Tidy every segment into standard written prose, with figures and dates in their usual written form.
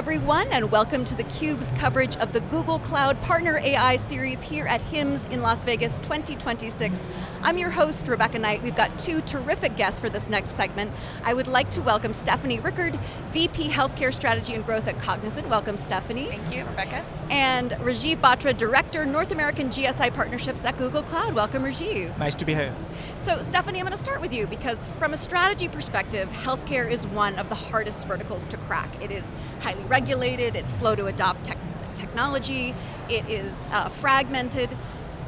everyone, and welcome to theCUBE's coverage of the Google Cloud Partner AI Series here at HIMSS in Las Vegas 2026. I'm your host, Rebecca Knight. We've got two terrific guests for this next segment. I would like to welcome Stephanie Rickard, VP Healthcare Strategy and Growth at Cognizant. Welcome, Stephanie. Thank you, Rebecca. And Rajiv Batra, Director, North American GSI Partnerships at Google Cloud. Welcome, Rajiv. Nice to be here. So, Stephanie, I'm going to start with you because from a strategy perspective, healthcare is one of the hardest verticals to crack. It is highly regulated, it's slow to adopt technology, it is fragmented.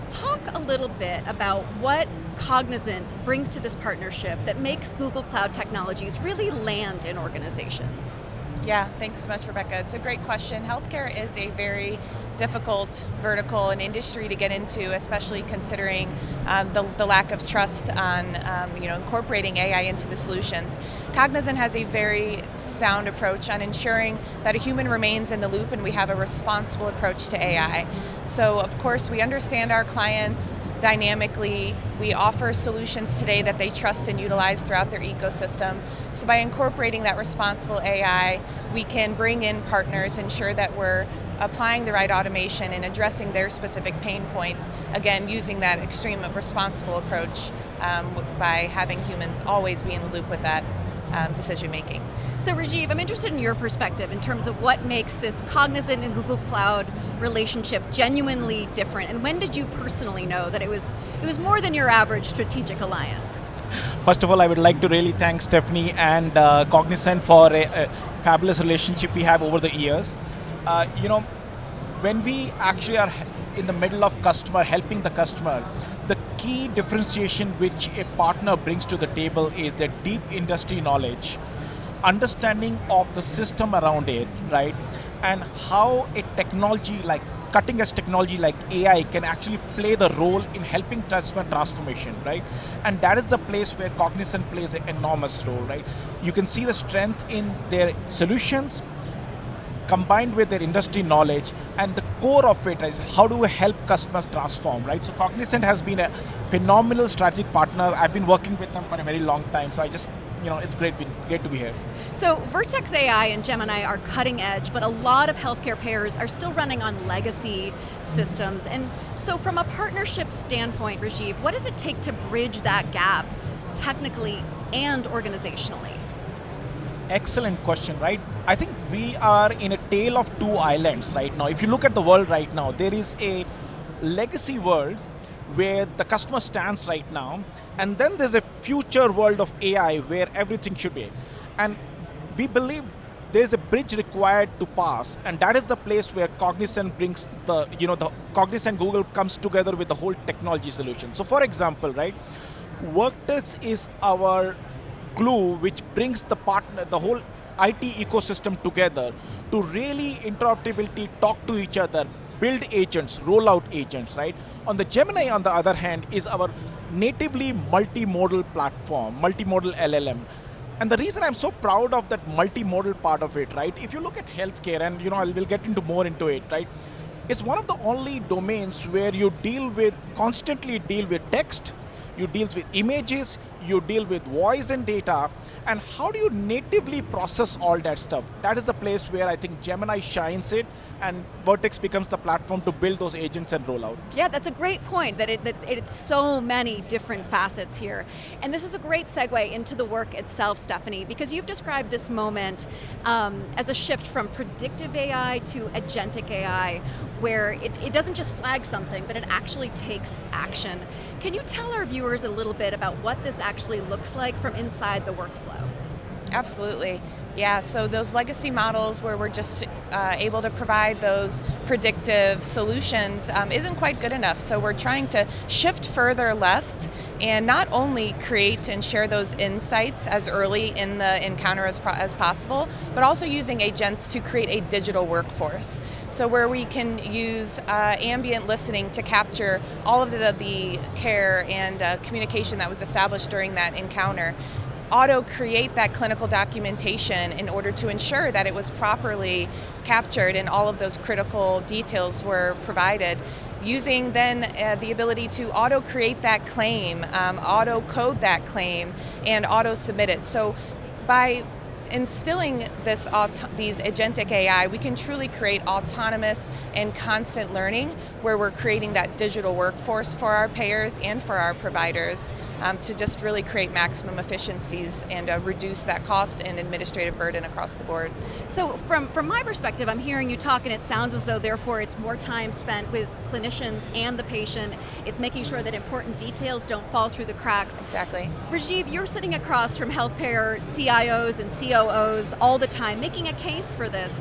Talk a little bit about what Cognizant brings to this partnership that makes Google Cloud technologies really land in organizations. Yeah, thanks so much, Rebecca. It's a great question. Healthcare is a very difficult vertical and industry to get into, especially considering the lack of trust on incorporating AI into the solutions. Cognizant has a very sound approach on ensuring that a human remains in the loop and we have a responsible approach to AI. So of course we understand our clients dynamically. We offer solutions today that they trust and utilize throughout their ecosystem. So by incorporating that responsible AI, we can bring in partners, ensure that we're applying the right automation and addressing their specific pain points, again, using that extreme of responsible approach by having humans always be in the loop with that decision making. So Rajiv, I'm interested in your perspective in terms of what makes this Cognizant and Google Cloud relationship genuinely different, and when did you personally know that it was more than your average strategic alliance? First of all, I would like to really thank Stephanie and Cognizant for a fabulous relationship we have over the years. When we actually are in the middle of helping the customer, the key differentiation which a partner brings to the table is their deep industry knowledge, understanding of the system around it, right? And how a technology like cutting edge technology like AI can actually play the role in helping customer transformation, right? And that is the place where Cognizant plays an enormous role, right? You can see the strength in their solutions combined with their industry knowledge, and the core of it is how do we help customers transform, right? So Cognizant has been a phenomenal strategic partner. I've been working with them for a very long time, so it's great to be here. So Vertex AI and Gemini are cutting edge, but a lot of healthcare payers are still running on legacy systems. And so from a partnership standpoint, Rajiv, what does it take to bridge that gap technically and organizationally? Excellent question, right? I think we are in a tale of two islands right now. If you look at the world right now, there is a legacy world where the customer stands right now, and then there's a future world of AI where everything should be. And we believe there's a bridge required to pass, and that is the place where Cognizant brings the Cognizant Google comes together with the whole technology solution. So for example, right, Vertex is our glue which brings the whole IT ecosystem together to really interoperability, talk to each other, build agents, roll out agents, right? On the Gemini, on the other hand, is our natively multimodal platform, multimodal LLM. And the reason I'm so proud of that multimodal part of it, right? If you look at healthcare, and we'll get more into it, right? It's one of the only domains where you constantly deal with text, you deal with images, you deal with voice and data, and how do you natively process all that stuff? That is the place where I think Gemini shines it, and Vertex becomes the platform to build those agents and roll out. Yeah, that's a great point, that it's so many different facets here. And this is a great segue into the work itself, Stephanie, because you've described this moment as a shift from predictive AI to agentic AI, where it doesn't just flag something, but it actually takes action. Can you tell our viewers a little bit about what this actually looks like from inside the workflow? Absolutely. Yeah, so those legacy models where we're just able to provide those predictive solutions isn't quite good enough. So we're trying to shift further left and not only create and share those insights as early in the encounter as possible, but also using agents to create a digital workforce. So where we can use ambient listening to capture all of the care and communication that was established during that encounter, auto-create that clinical documentation in order to ensure that it was properly captured and all of those critical details were provided, using then the ability to auto-create that claim, auto-code that claim, and auto-submit it. So by instilling these agentic AI, we can truly create autonomous and constant learning where we're creating that digital workforce for our payers and for our providers to just really create maximum efficiencies and reduce that cost and administrative burden across the board. So from my perspective, I'm hearing you talk and it sounds as though therefore it's more time spent with clinicians and the patient. It's making sure that important details don't fall through the cracks. Exactly. Rajiv, you're sitting across from healthcare CIOs and COOs all the time, making a case for this.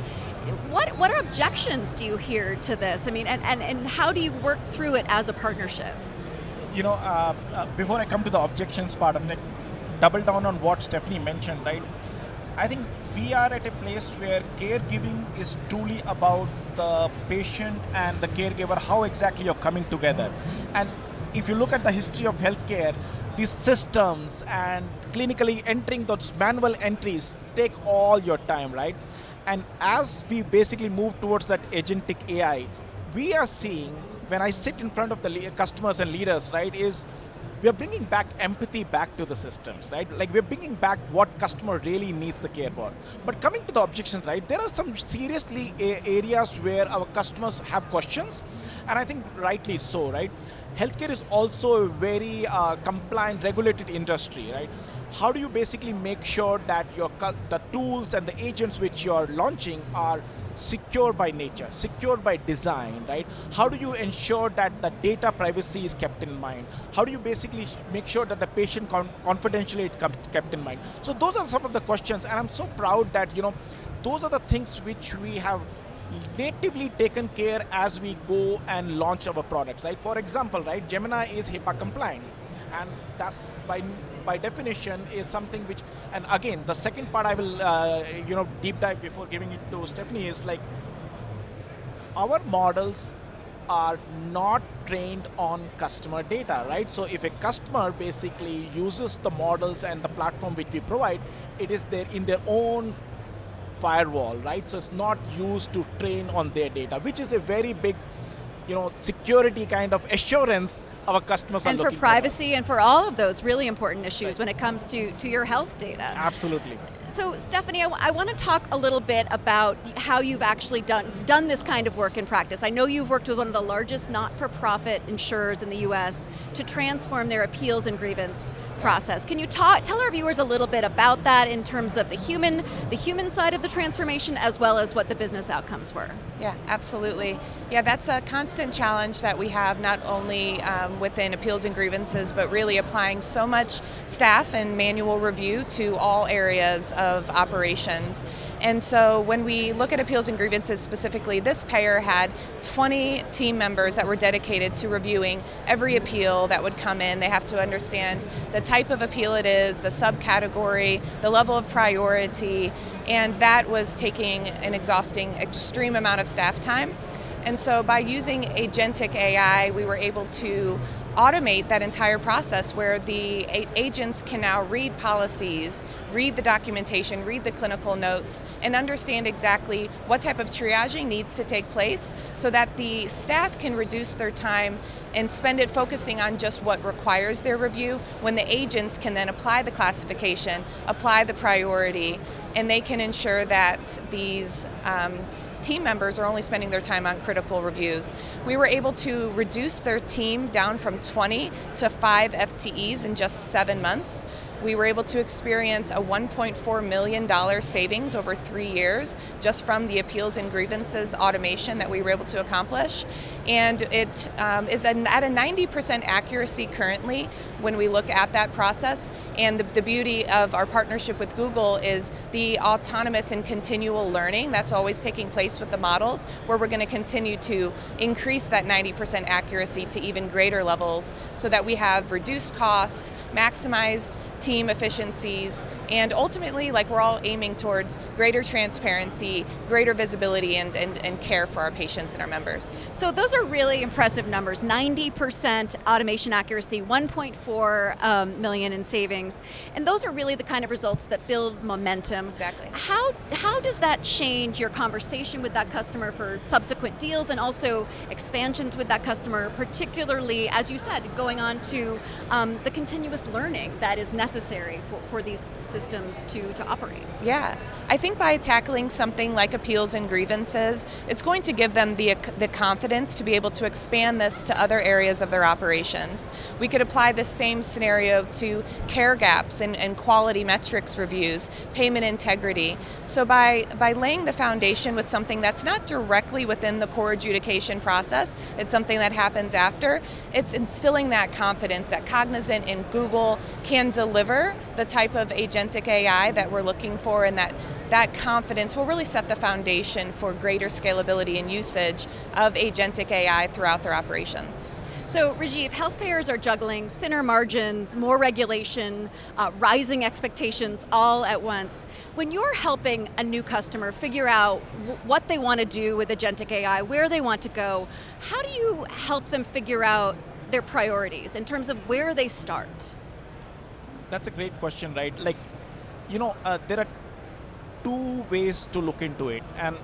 What objections do you hear to this? I mean, and how do you work through it as a partnership? You know, before I come to the objections part, I'm going to double down on what Stephanie mentioned, right? I think we are at a place where caregiving is truly about the patient and the caregiver, how exactly you're coming together. And if you look at the history of healthcare, these systems and clinically entering those manual entries take all your time, right? And as we basically move towards that agentic AI, we are seeing, when I sit in front of the customers and leaders, right, is we are bringing back empathy back to the systems, right? Like we're bringing back what customer really needs the care for. But coming to the objections, right, there are some seriously areas where our customers have questions, and I think rightly so, right? Healthcare is also a very compliant, regulated industry, right? How do you basically make sure that the tools and the agents which you're launching are secure by nature, secure by design, right? How do you ensure that the data privacy is kept in mind? How do you basically make sure that the patient confidentiality is kept in mind? So those are some of the questions, and I'm so proud that, you know, those are the things which we have natively taken care as we go and launch our products, right? For example, right, Gemini is HIPAA compliant, and that's by definition is something which, and again, the second part I will deep dive before giving it to Stephanie is like, our models are not trained on customer data, right? So if a customer basically uses the models and the platform which we provide, it is there in their own firewall, right? So it's not used to train on their data, which is a very big, you know, security kind of assurance our customers are looking for. And for privacy and for all of those really important issues when it comes to your health data. Absolutely. So Stephanie, I want to talk a little bit about how you've actually done this kind of work in practice. I know you've worked with one of the largest not-for-profit insurers in the US to transform their appeals and grievance process. Can you tell our viewers a little bit about that in terms of the human side of the transformation as well as what the business outcomes were? Yeah, absolutely. Yeah, that's a constant challenge that we have, not only within appeals and grievances, but really applying so much staff and manual review to all areas of operations. And so when we look at appeals and grievances specifically, this payer had 20 team members that were dedicated to reviewing every appeal that would come in. They have to understand the type of appeal it is, the subcategory, the level of priority, and that was taking an exhausting, extreme amount of staff time. And so by using agentic AI, we were able to automate that entire process where the agents can now read policies, read the documentation, read the clinical notes, and understand exactly what type of triaging needs to take place so that the staff can reduce their time and spend it focusing on just what requires their review, when the agents can then apply the classification, apply the priority, and they can ensure that these team members are only spending their time on critical reviews. We were able to reduce their team down from 20 to 5 FTEs in just 7 months. We were able to experience a $1.4 million savings over 3 years just from the appeals and grievances automation that we were able to accomplish. And it is at a 90% accuracy currently when we look at that process. And the beauty of our partnership with Google is the autonomous and continual learning that's always taking place with the models, where we're going to continue to increase that 90% accuracy to even greater levels so that we have reduced cost, maximized team efficiencies, and ultimately, like, we're all aiming towards greater transparency see greater visibility and care for our patients and our members. So those are really impressive numbers. 90% automation accuracy, 1.4 million in savings, and those are really the kind of results that build momentum. Exactly. How does that change your conversation with that customer for subsequent deals and also expansions with that customer, particularly, as you said, going on to the continuous learning that is necessary for these systems to operate? Yeah, I think by tackling something like appeals and grievances, it's going to give them the confidence to be able to expand this to other areas of their operations. We could apply this same scenario to care gaps and quality metrics reviews, payment integrity. So by laying the foundation with something that's not directly within the core adjudication process, it's something that happens after, it's instilling that confidence that Cognizant and Google can deliver the type of agentic AI that we're looking for, and that confidence will really set the foundation for greater scalability and usage of agentic AI throughout their operations. So Rajiv, health payers are juggling thinner margins, more regulation, rising expectations all at once. When you're helping a new customer figure out what they want to do with agentic AI, where they want to go, how do you help them figure out their priorities in terms of where they start? That's a great question, right? Like, there are two ways to look into it, and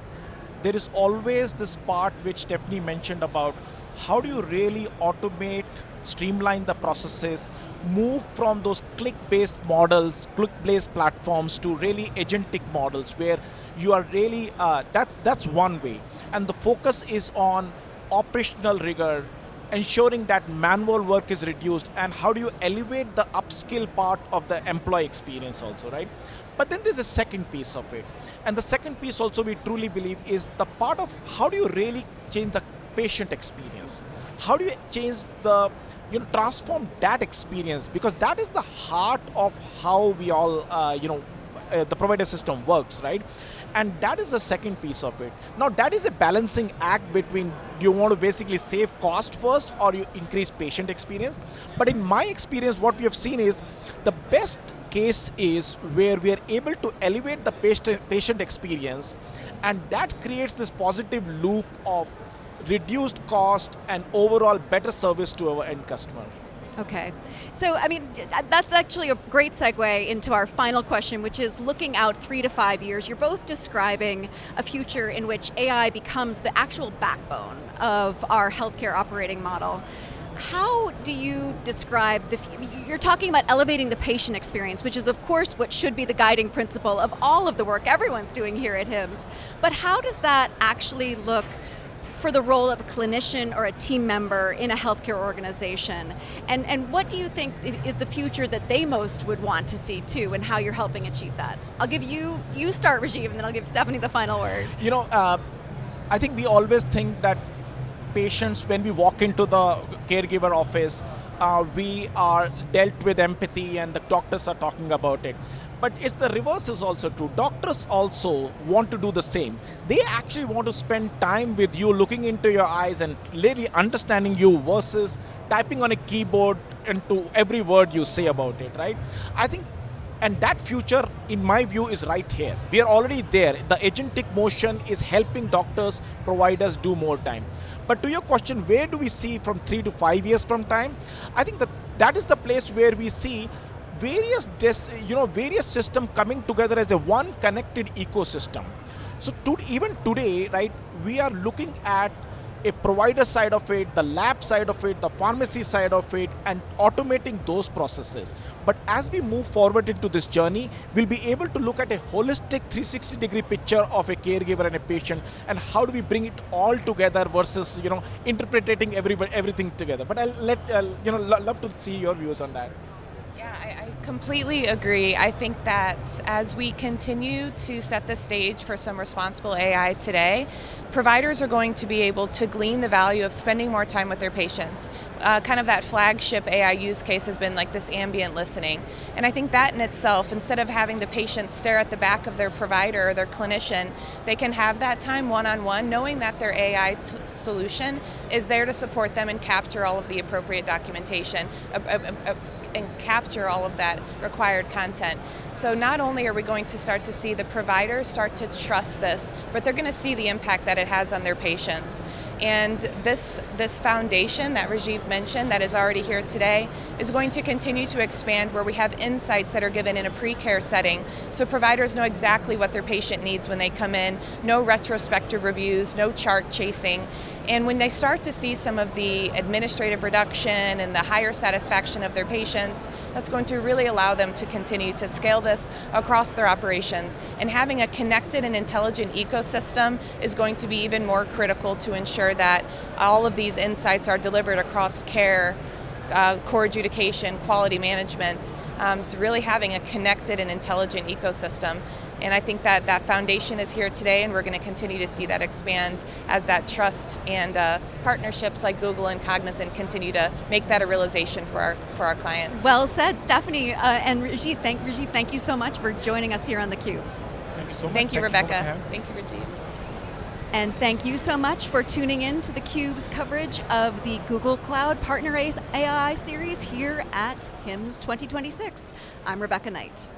there is always this part which Stephanie mentioned about how do you really automate, streamline the processes, move from those click-based models, click-based platforms to really agentic models where you are really, that's one way. And the focus is on operational rigor, ensuring that manual work is reduced, and how do you elevate the upskill part of the employee experience also, right? But then there's a second piece of it. And the second piece also we truly believe is the part of how do you really change the patient experience? How do you change the, transform that experience? Because that is the heart of how we all, the provider system works, right? And that is the second piece of it. Now that is a balancing act between you want to basically save cost first or you increase patient experience. But in my experience, what we have seen is the best case is where we are able to elevate the patient experience, and that creates this positive loop of reduced cost and overall better service to our end customer. Okay, so that's actually a great segue into our final question, which is looking out 3 to 5 years. You're both describing a future in which AI becomes the actual backbone of our healthcare operating model. How do you describe you're talking about elevating the patient experience, which is of course what should be the guiding principle of all of the work everyone's doing here at HIMSS. But how does that actually look for the role of a clinician or a team member in a healthcare organization? And what do you think is the future that they most would want to see too, and how you're helping achieve that? I'll give you start, Rajiv, and then I'll give Stephanie the final word. I think we always think that patients, when we walk into the caregiver office, we are dealt with empathy and the doctors are talking about it. But it's the reverse is also true. Doctors also want to do the same. They actually want to spend time with you, looking into your eyes and really understanding you versus typing on a keyboard into every word you say about it, right? I think, and that future, in my view, is right here. We are already there. The agentic motion is helping doctors, providers do more time. But to your question, where do we see from 3 to 5 years from time? I think that is the place where we see various systems coming together as a one connected ecosystem. So even today, right, we are looking at a provider side of it, the lab side of it, the pharmacy side of it, and automating those processes. But as we move forward into this journey, we'll be able to look at a holistic 360-degree picture of a caregiver and a patient, and how do we bring it all together versus interpreting everything together. But I'll love to see your views on that. Yeah, I completely agree. I think that as we continue to set the stage for some responsible AI today, providers are going to be able to glean the value of spending more time with their patients. Kind of that flagship AI use case has been like this ambient listening. And I think that in itself, instead of having the patient stare at the back of their provider or their clinician, they can have that time one-on-one, knowing that their AI solution is there to support them and capture all of the appropriate documentation, and capture all of that required content. So not only are we going to start to see the providers start to trust this, but they're going to see the impact that it has on their patients. And this foundation that Rajiv mentioned that is already here today is going to continue to expand, where we have insights that are given in a pre-care setting, so providers know exactly what their patient needs when they come in, no retrospective reviews, no chart chasing. And when they start to see some of the administrative reduction and the higher satisfaction of their patients, that's going to really allow them to continue to scale this across their operations. And having a connected and intelligent ecosystem is going to be even more critical to ensure that all of these insights are delivered across care, core adjudication, quality management, to really having a connected and intelligent ecosystem. And I think that that foundation is here today, and we're going to continue to see that expand as that trust and partnerships like Google and Cognizant continue to make that a realization for our clients. Well said, Stephanie and Rajiv. Thank you so much for joining us here on theCUBE. Thank you so much. Thank you, Rebecca. Thank you, Rajiv. And thank you so much for tuning in to theCUBE's coverage of the Google Cloud Partner AI series here at HIMSS 2026. I'm Rebecca Knight.